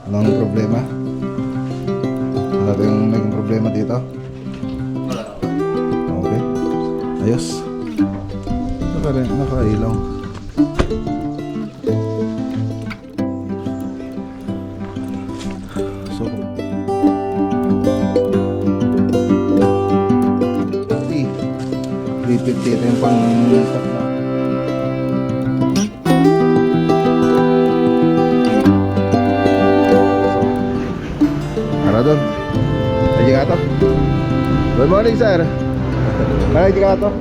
Anong problema? Wala tayong naging problema dito? Okay. Ayos. Nakailaw. So, 350 ito yung pang-stock na. Para doon. Ay, ka to. Good morning, sir. Ay, ka to.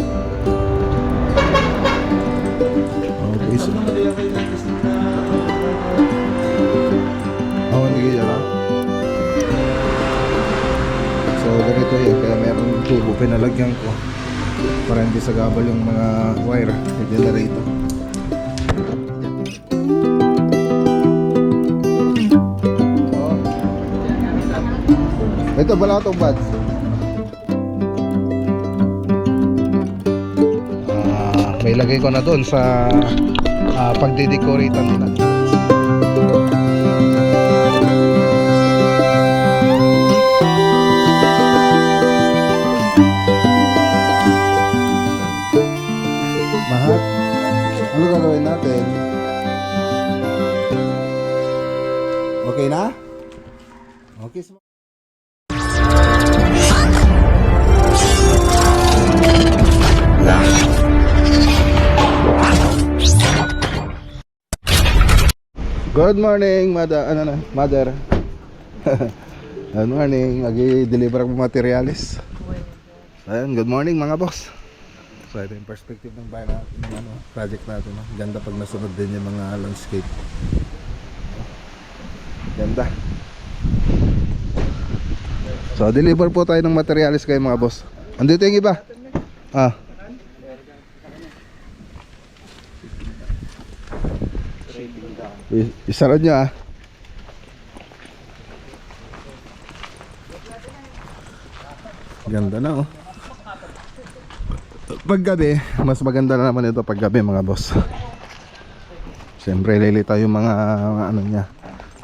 Okay, so. Oh, hindi ka lang. So, ganito yun. Kaya meron tubo pinalagyan ko para hindi sagabal yung mga wire. Hindi na rito. Ito, balatong buds. May lagay ko na doon sa pagdidecoratean nila. Mahal. Ano gagawin natin? Okay na? Okay. Good morning, mother. Good morning. Mag-i-deliver ako materialis. Ayun, good morning mga boss. So ito yung perspective ng bahay natin, ng project natin. Ganda pag nasunod din yung mga landscape. Ganda. So deliver po tayo ng materialis kayo mga boss. Andito yung iba. Isarad nyo Ganda na Paggabi, mas maganda na naman ito paggabi mga boss. Siyempre lilitaw yung mga ano niya,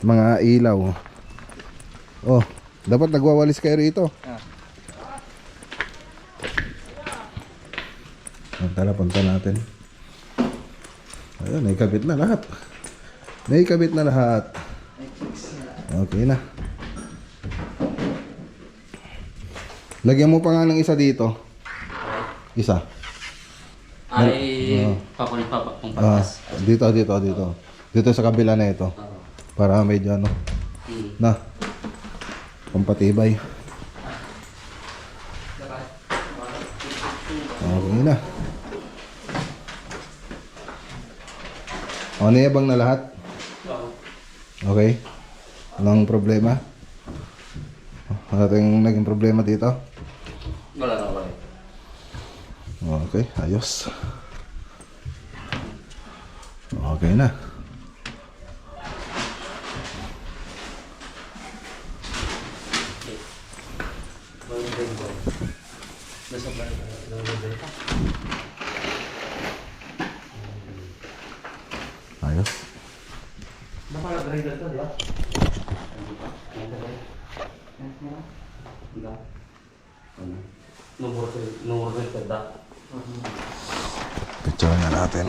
mga ilaw. Oh, dapat nagwawalis kayo rito. Punta natin. Ayun, naikabit na lahat. Naikabit na lahat. Okay na. Lagyan mo pa nga ng isa dito. Isa. Ay, papalit pa kung patas. Dito. Dito sa kabila na ito. Para medyo ano. Na. Kompatibay. Okay na. O, niyabang na lahat? Okay. Anong problema? Wala tayong naging problema dito? Wala. Okay, ayos. Okay na. Ayos. Napaka-grinder to, di ba? Numero da. Picture na natin.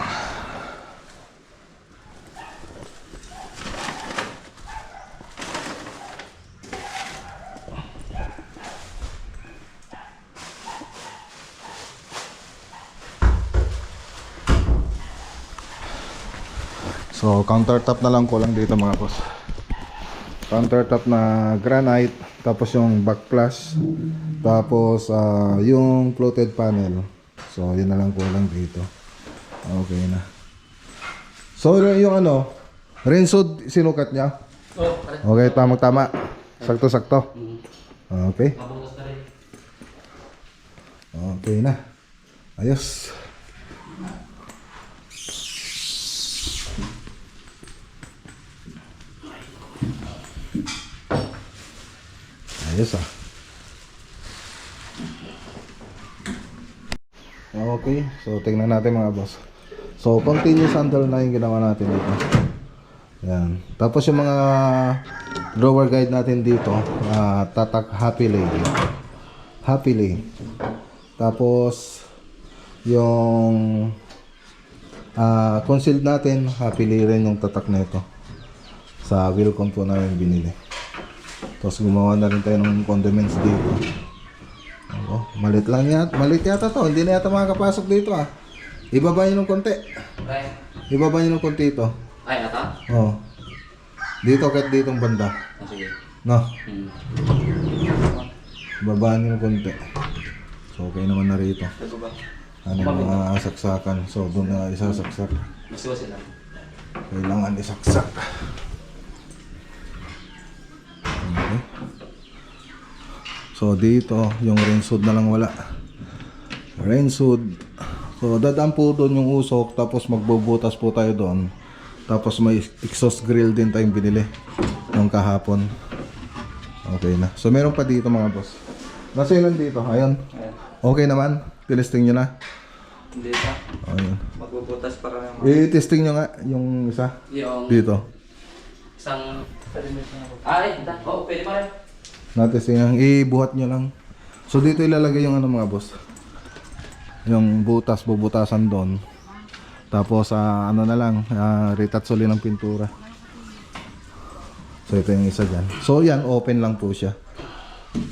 So countertop na lang ko lang dito mga boss. Countertop na granite, tapos yung backflash, tapos yung floated panel. So yun na lang ko lang dito. Okay na. So yung ano, rinsod sinukat niya. Okay, tama. Sakto. Okay. Okay na. Ayos. Ayos Okay, so tingnan natin mga boss. So continuous handle na yung ginawa natin dito. Yan. Tapos yung mga drawer guide natin dito, tatak happily. Happily. Tapos yung concealed natin, happily rin yung tatak na ito. Sa Wilcon po namin binili. Tapos gumawa na rin tayo ng condiments dito. Oh, malit lang yata. Malit yata to. Hindi na yata makakapasok dito ah. Ibaba nyo ng konti. Ay. Ibaba nyo ng konti ito. Ay, ata? Oh. Dito kahit ditong banda. Sige. No. Hmm. Babaan nyo ng konti. So okay naman na rito. Ito ba? Ano yung mga saksakan. So doon na isasaksak. Masiwa sila. Kailangan isaksak. Okay. So dito yung rain's hood na lang wala. Rain's hood. So dadaan po doon yung usok. Tapos magbubutas po tayo doon. Tapos may exhaust grill din tayong binili nung kahapon. Okay na. So meron pa dito mga boss. Nasa ilan dito? Ayun. Ayan. Okay naman. Tinesting nyo na. Hindi pa. Ayun. Magbubutas para naman. I-testing nyo nga yung isa. Yung Dito. isang... Ay, ito. Oo, pwede pa rin. Natesting lang. Ibuhat nyo lang. So dito ilalagay yung ano mga boss. Yung butas, bubutasan doon. Tapos ano na lang, retatsoli ng pintura. So ito yung isa dyan. So yan, open lang po siya.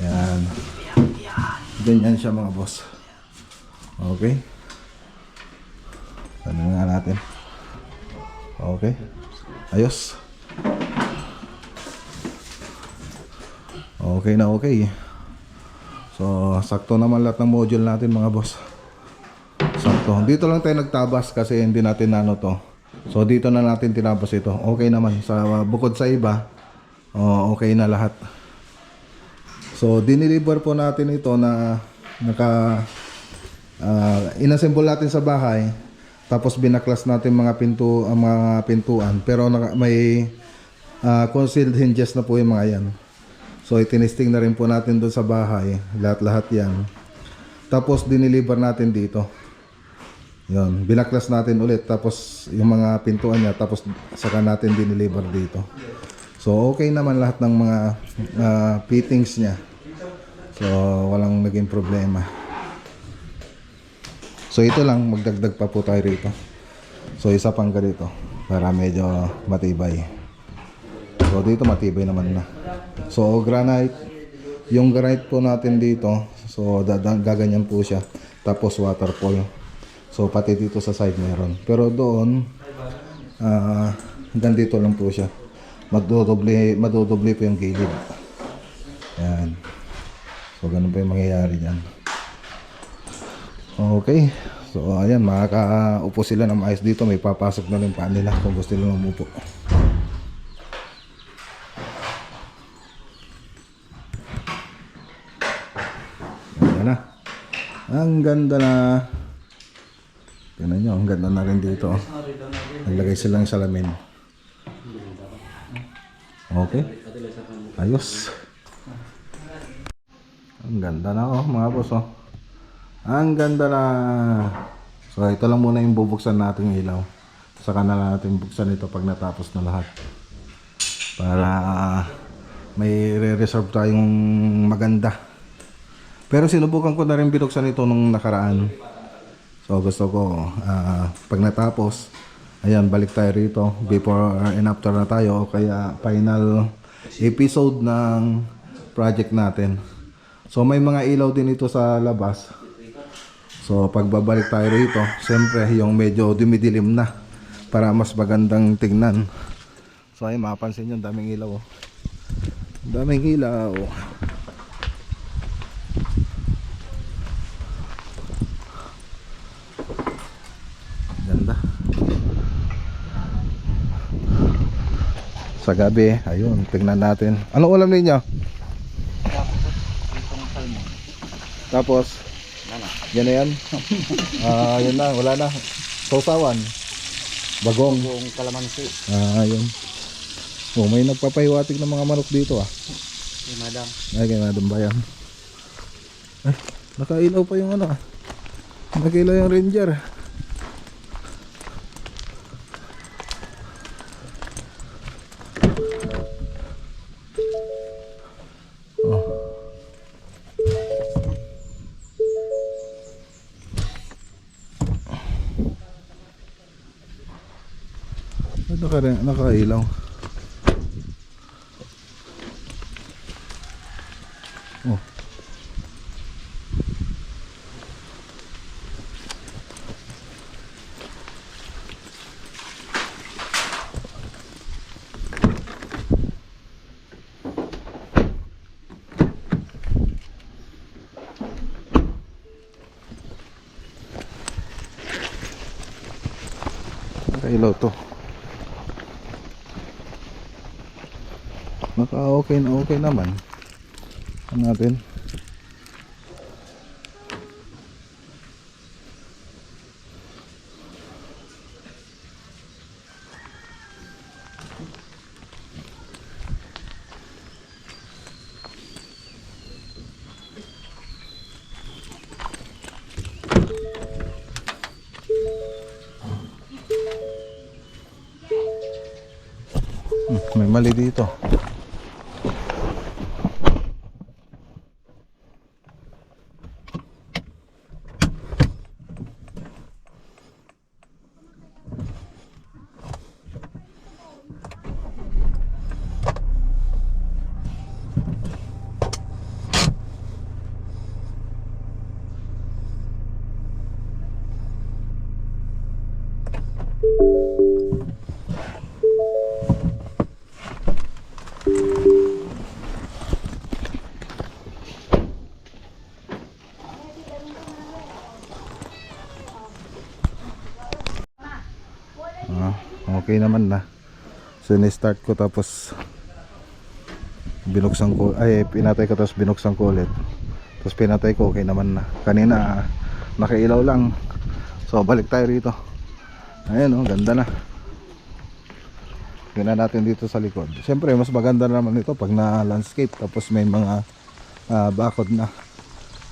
Yan. Ganyan siya mga boss. Okay. Ano nga natin. Okay. Ayos. Okay na okay. So sakto naman lahat ng module natin mga boss. Sakto. Dito lang tayo nagtabas kasi hindi natin nano to. So dito na natin tinabas ito. Okay naman. Bukod sa iba, okay na lahat. So diniliver po natin ito na inassemble natin sa bahay. Tapos binaklas natin mga pintuan. Pero may concealed hinges na po yung mga yan. So itinesting na rin po natin doon sa bahay. Lahat-lahat yan. Tapos diniliver natin dito. Yun, binaklas natin ulit. Tapos yung mga pintuan niya. Tapos saka natin diniliver dito. So okay naman lahat ng mga fittings niya. So walang naging problema. So ito lang, magdagdag pa po tayo rito. So isa pang ganito para medyo matibay. So dito matibay naman na. So granite, yung granite po natin dito, so gaganyan po siya. Tapos waterfall. So pati dito sa side meron. Pero doon, hanggang dito lang po siya. Madodoble po yung gilid. Yan. So ganun po yung mangyayari dyan. Okay. So ayan, makakaupo sila ng maayos dito. May papasok na rin pa nila kung gusto nila umupo. Ayan na. Ang ganda na. Tingnan nyo, ang ganda na rin dito. Naglagay silang salamin. Okay. Ayos. Ang ganda na mga boss Ang ganda na. So ito lang muna yung bubuksan natin ng ilaw. Saka na lang natin buksan ito pag natapos na lahat. Para may re-reserve tayong maganda. Pero sinubukan ko na rin binuksan ito nung nakaraan. So gusto ko pag natapos, ayan, balik tayo rito. Before and after na tayo. O kaya final episode ng project natin. So may mga ilaw din ito sa labas. So pagbabalik tayo rito, siyempre yung medyo dumidilim na para mas magandang tingnan. So ay mapapansin nyo, daming ilaw. Daming ilaw. Ganda. Sa gabi, ayun, tingnan natin. Anong ulam ninyo? Tapos yan na yan. Yan na, wala na. Sausawan. Bagong. Yung kalamansi. Yun. Oh, may nagpapahiwatig ng mga manok dito Hey, madam. Ay, kay Madam Bayan. Ay, nakailaw pa yung nakailaw yung ranger. nakailaw. Oh. Nakailaw to. Okay na okay naman. Ano natin? May mali dito. Okay naman na. So ni-start ko tapos binuksan ko, pinatay ko tapos binuksan ko ulit. Tapos pinatay ko, okay naman na. Kanina nakailaw lang. So balik tayo rito. Ayan ganda na. Tingnan natin dito sa likod. Siyempre mas maganda naman ito pag na landscape. Tapos may mga bakod na.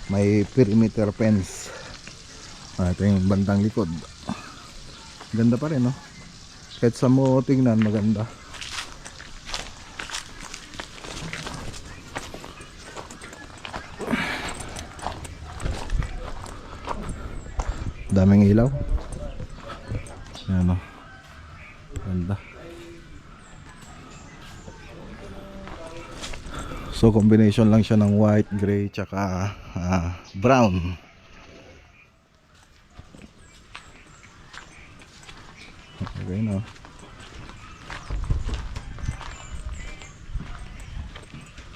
May perimeter fence. Ito yung bandang likod. Ganda pa rin kahit sa mo tingnan maganda. Daming ilaw. Ayan ganda. So combination lang siya ng white, gray, tsaka brown. Okay na.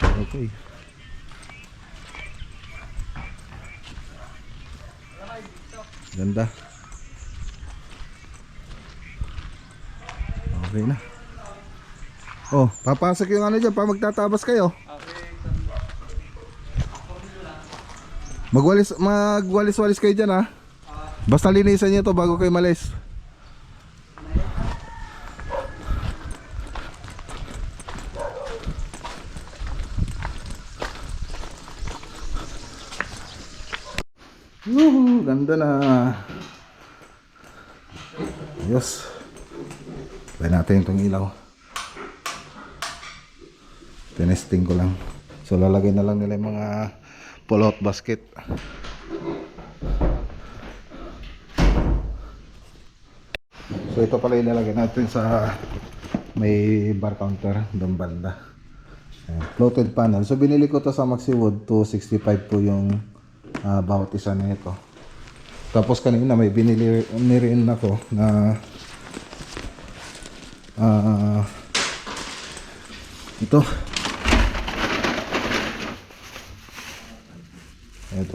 Okay. Ganda. Okay na. Oh, papasok yung dyan pa magtatabas kayo. Magwalis-walis kayo dyan ha. Basta linisan nyo to bago kayo malis. Ganda na. Ayos. Try natin itong ilaw. Tinesting ko lang. So lalagay na lang nila yung mga pull-out basket. So ito pala ilalagay natin sa may bar counter doon banda. Floated panel. So binili ko to sa Maxiwood. 265 po yung bawat isa na ito. Tapos kanina may binili rin ako na ito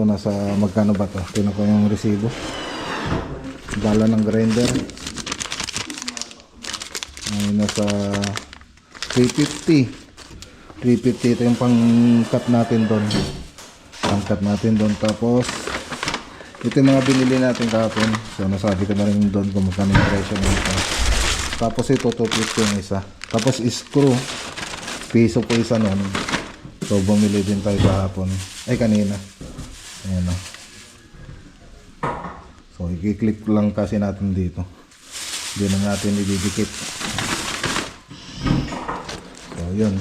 nasa magkano ba to? Tingnan ko yung resibo. Bala ng grinder ay nasa 350 ito yung pang cut natin doon. Tapos ito yung mga binili natin kahapon. So nasabi ko na rin doon kung magkano yung presyo nito. Tapos ito 250 yung isa. Tapos screw piso po isa nun. So bumili din tayo kahapon. Kanina. Ayan So i-clip lang kasi natin dito. Hindi na natin ididikit. So yun.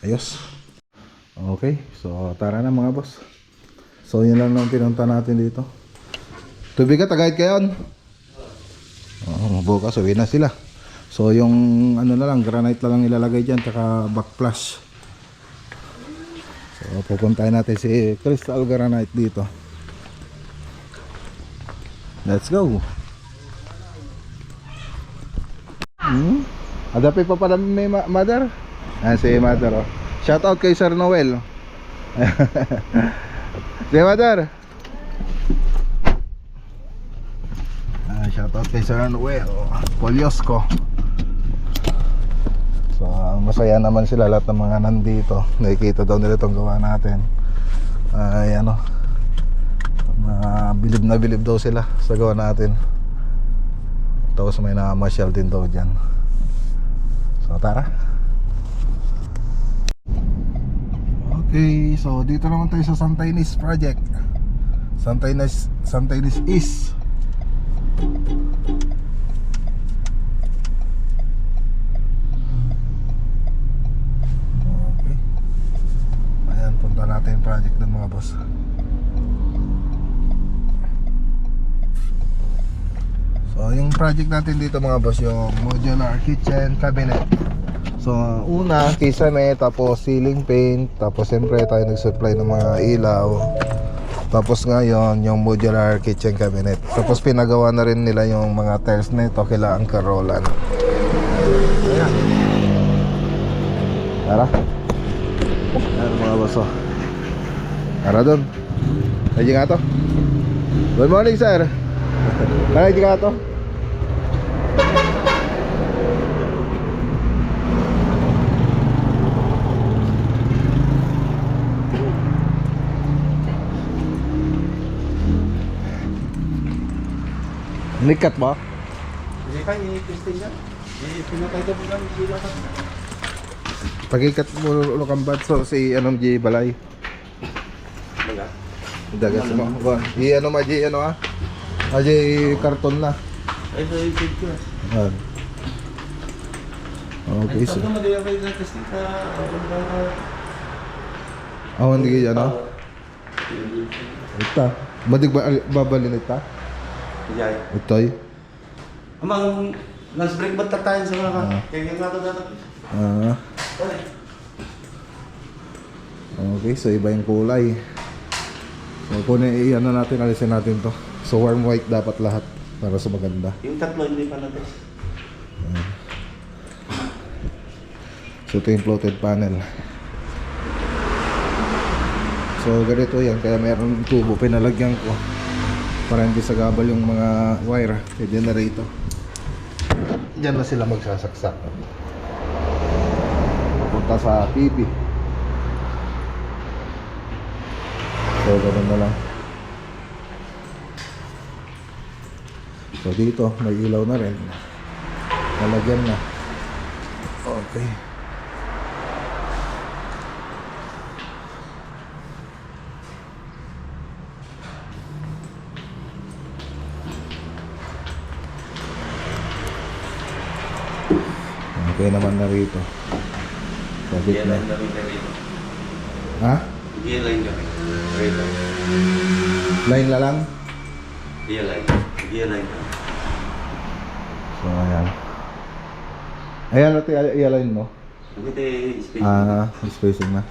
Ayos. Okay, so tara na mga boss. So yun lang pinunta natin dito. Tubig ka, tagayad kayon. bukas uwi na sila. So yung ano na lang, granite na lang ilalagay dyan, tsaka backflash. So pupuntahin natin si Crystal Granite dito. Let's go. Adapi pa pala may mother. Si mother, oh. Shout out kay Sir Noel. Si mother. Shout out kay Sir Noel Poliosco. So masaya naman sila lahat ng mga nandito. Nakikita daw nila itong gawa natin. Ay ano, bilib na bilib daw sila sa gawa natin. Tapos may nakamasyal din daw dyan. So tara. Okay, so dito naman tayo sa Santa Ynez Project. Santa Ynez East. Okay. Ayan, punta natin yung project ng mga boss. So yung project natin dito mga boss, yung modular kitchen cabinet. So una, kisame, tapos ceiling paint, tapos siyempre tayo nag-supply ng mga ilaw. Tapos ngayon yung modular kitchen cabinet. Tapos pinagawa na rin nila yung mga tiles na ito, kailangan karolan. Ayan. Tara. Ayan mga boss, oh. Tara dun. Ready nga to? Good morning sir. Ready nga to? Nikat ba? Hindi ka, i-testing yan. Pinatay ka bulan, sila ka. Pagikat mo ulokang batso si anong J Balay. Baga? Dagas mo. I-ano ma J ano ah? J karton na. Ay, so i-feed ko. Ayan. Okay, so. Sabi mo, di ako i-testing ka. Awan di ano? Ita. Badig ba babalin ita? Ijay. Itoy. Amang, lunch break ba't tatayin sa mga ka? Kaya nga ito dapat. Okay, so iba yung kulay. So kunin i-ano natin, alisin natin to. So warm white dapat lahat para sa maganda. Yung tatlo, hindi pa natin. So ito yung floated panel. So ganito yan, kaya meron tubo pinalagyan ko para hindi sagabal yung mga wire. Pwede na rito. Diyan na sila magsasaksak. Punta sa PB. So ganun na lang. So dito may ilaw na rin. Nalagyan na. Okay. Okay naman na rito. Sabit na. Line kami rito. Ha? Line kami. Rito. Line na lang? Line kami. So ayan. Ayan natin i-align mo. Hindi space. Spacing na.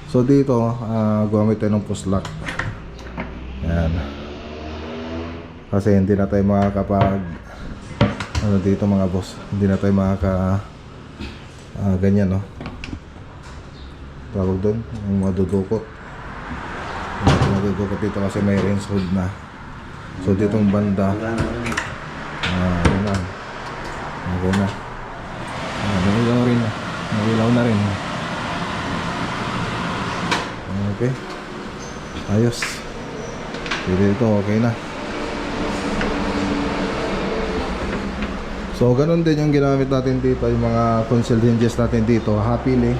So dito, gumamit tayo ng push lock. Ayan. Kasi hindi na tayo makakapag ano dito mga boss, hindi na tayo makaka ganyan no, tawag doon yung madudukot, madudukot dito kasi may range hood na. So ditong banda ano na okay na, nailaw rin, nailaw na rin. Okay, ayos. Dito okay na. So ganun din yung ginamit natin dito, yung mga concealed hinges natin dito, happily.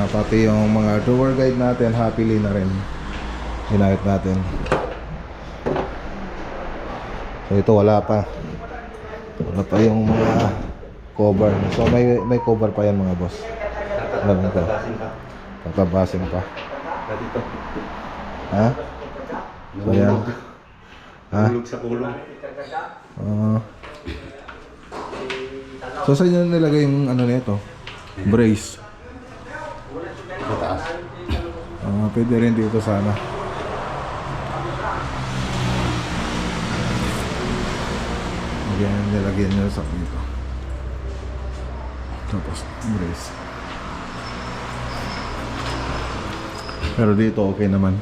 Pati yung mga door guide natin, happily na rin ginamit natin. So ito wala pa yung mga cover. So may cover pa yan mga boss. Tatabasin pa. Dito. Ha? So yan. Ha? Tulog sa kulong. Ah. So saan nyo nilagay yung ano nito? Brace. Sa taas. Pwede rin dito sana. Nilagyan nyo sa dito. Tapos brace. Pero dito okay naman.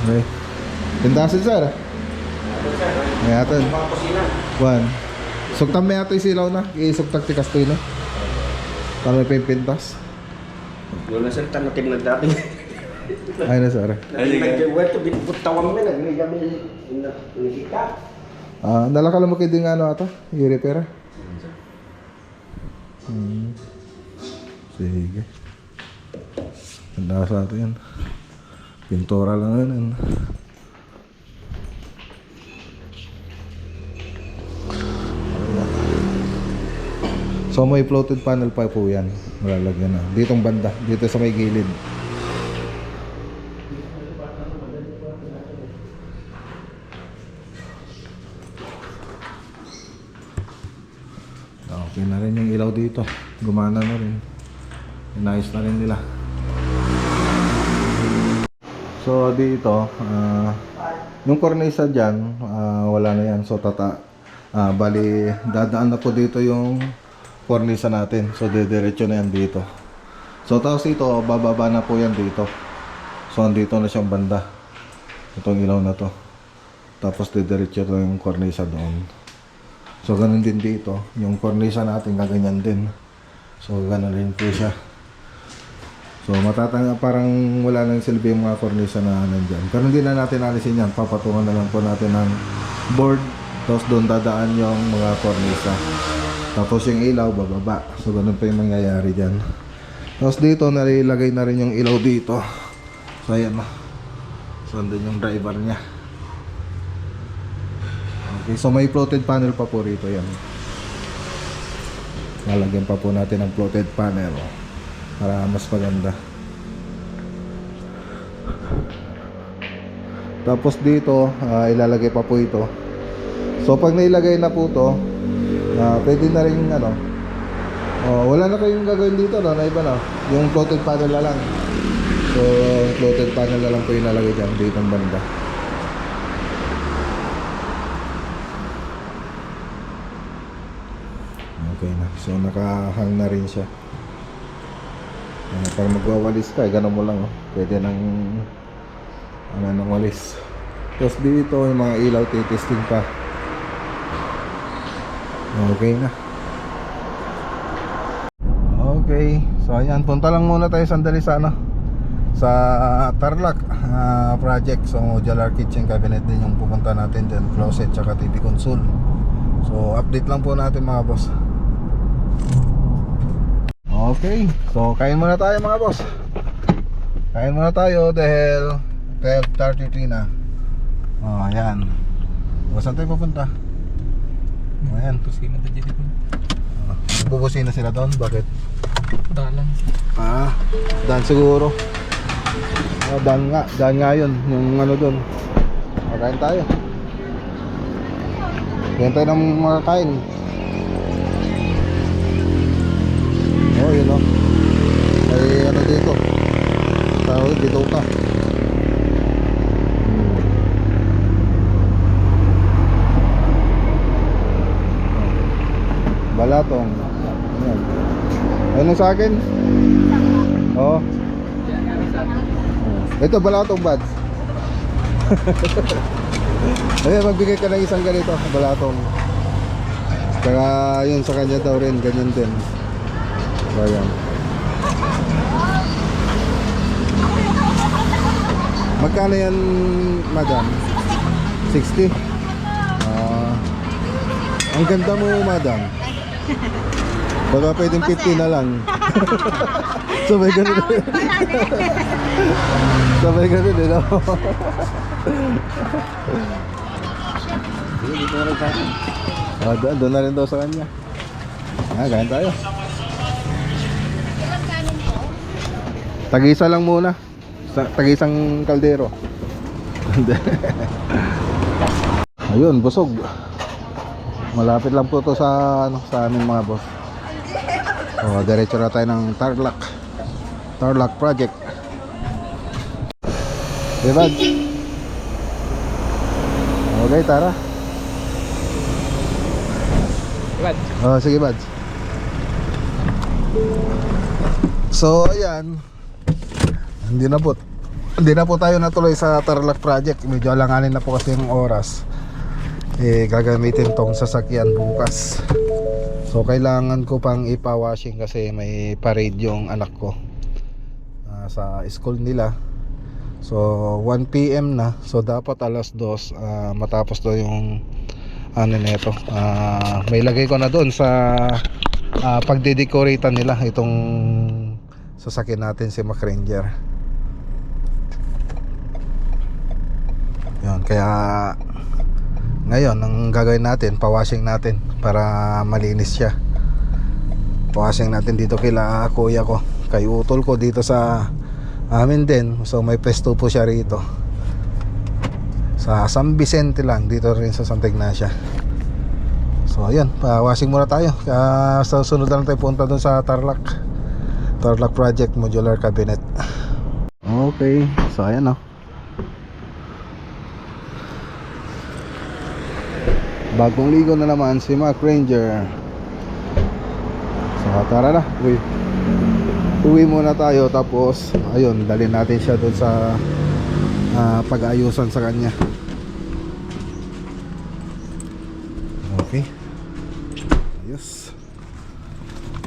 Okay. Tindasin sir. Ngayon. Mga kusina. One. Sugtan mo yato yung silaw na. Isugtag ti kastoy na. Tama pa yung pintas. Doon na sir, tanatim na dati. Ay na sir. Nag-wet to binputawan mo, nag-kami nakita. Nalakala mo kayo din ano ata? I-repair. Sige. Tanda sa ato yan. Pintura lang yan. So may floated panel pa po yan. Malalagyan na. Ditong banda. Dito sa may gilid. Okay na rin yung ilaw dito. Gumana na rin. Inayos na rin nila. So dito, yung cornisa dyan, wala na yan. So bali, dadaan na po dito yung cornisa natin. So didiretso na yan dito. So tapos ito, bababa na po yan dito. So andito na siyang banda. Itong ilaw na to. Tapos didiretso na yung cornisa doon. So ganun din dito, yung cornisa natin gaganyan din. So ganun rin po siya. So parang wala nang silbi yung mga cornisa na nandyan. Pero hindi na natin alisin yan, papatungan na lang po natin ng board. Tapos doon dadaan yung mga cornisa. Tapos yung ilaw bababa. So ganun pa yung mangyayari dyan. Tapos dito nalilagay na rin yung ilaw dito. So ayan na. So andun yung driver niya. Okay, so may floated panel pa po rito yan. Lalagyan pa po natin ang floated panel para mas maganda. Tapos dito, ilalagay pa po ito. So pag nailagay na po to, pwede na rin ano. Wala na kayong gagawin dito no, na iba na. Yung floated panel na lang. So floated panel na lang po yung ilalagay dyan dito ang banda. Okay na. So nakahang na rin siya. Para magwawalis ka, ganun mo lang oh. Pwede nang nang walis. Tapos dito yung mga ilaw testing pa. Okay na. Okay. So ayan, punta lang muna tayo sandali sa ano, sa Tarlac project. So modular kitchen cabinet din yung pupunta natin dyan. Closet tsaka TV console. So update lang po natin mga boss. Okay, so kain muna tayo mga boss. Kain muna tayo dahil 12:33 na. Ayan. Saan tayo pupunta? Ayan. Pusina na dito. Bubusina sila doon? Bakit? Dalang. Daan siguro. Daan nga yun. Yung ano doon. Kain tayo. Kain tayo ng mga kain. Oh, yun o. May ano dito. Tawag dito ka. Balatong. Ayan. Ano sa akin? Oo. Ito balatong buds. Ayan, magbigay ka ng isang ganito. Balatong. Kaya yun sa kanya daw rin. Ganyan din. Ayan. Magkano yan, madam? 60? Ang ganda mo, madam. Baka pwedeng 50 na lang. Sabay ganun din. Sabay ganun din, no? Dito na rin sa akin. Doon na rin daw sa kanya. Kain tayo. Tag-isa lang muna. Tag-isang kaldero. Ayun, busog. Malapit lang po to sa ano, sa amin mga boss. So, diretso na tayo ng Tarlac project. Diba? Okay, tara. Bad. Oh, sige, Bads. So, ayan. Hindi na po tayo natuloy sa Tarlac project. Medyo alanganin na po kasi yung oras. Gagamitin tong sasakyan bukas. So, kailangan ko pang ipa-washing kasi may parade yung anak ko sa school nila. So 1 PM na. So dapat alas 2 matapos do yung ano nito. May lagay ko na doon sa pagde-decoratean nila itong sasakyan natin si Mack Ranger. Yun, kaya ngayon ang gagawin natin, pa-washing natin para malinis siya. Pa-washing natin dito kila kuya ko, kay utol ko dito sa amin din. So may pesto po siya rito sa San Vicente lang, dito rin sa Santa Ignacia. So ayun, pa-washing muna tayo. Sa sunod na lang tayo punta dun sa Tarlac project, modular cabinet. Okay, so ayan o. Bagong ligo na naman si Mack Ranger. So tara na, uwi muna tayo, tapos ayun, dalhin natin siya doon sa pag-aayusan sa kanya. Okay, ayos,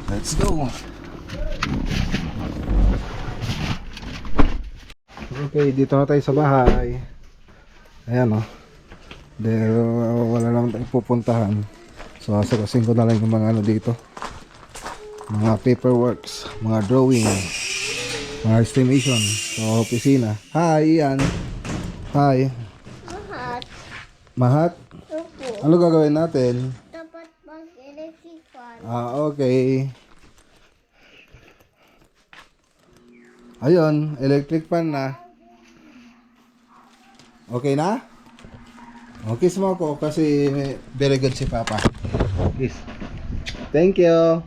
let's go. Okay, dito na tayo sa bahay. Ayan o. Wala lang tayong pupuntahan. So asikasin ko na lang yung mga ano dito, mga paperworks, mga drawing, mga estimation. So opisina. Hi Ian. Hi. Mahat? Opo. Ano gagawin natin? Dapat mag-electric fan. Okay. Ayun, electric fan na. Okay na? Okay, kiss mo ako kasi very good si Papa. Kiss. Thank you.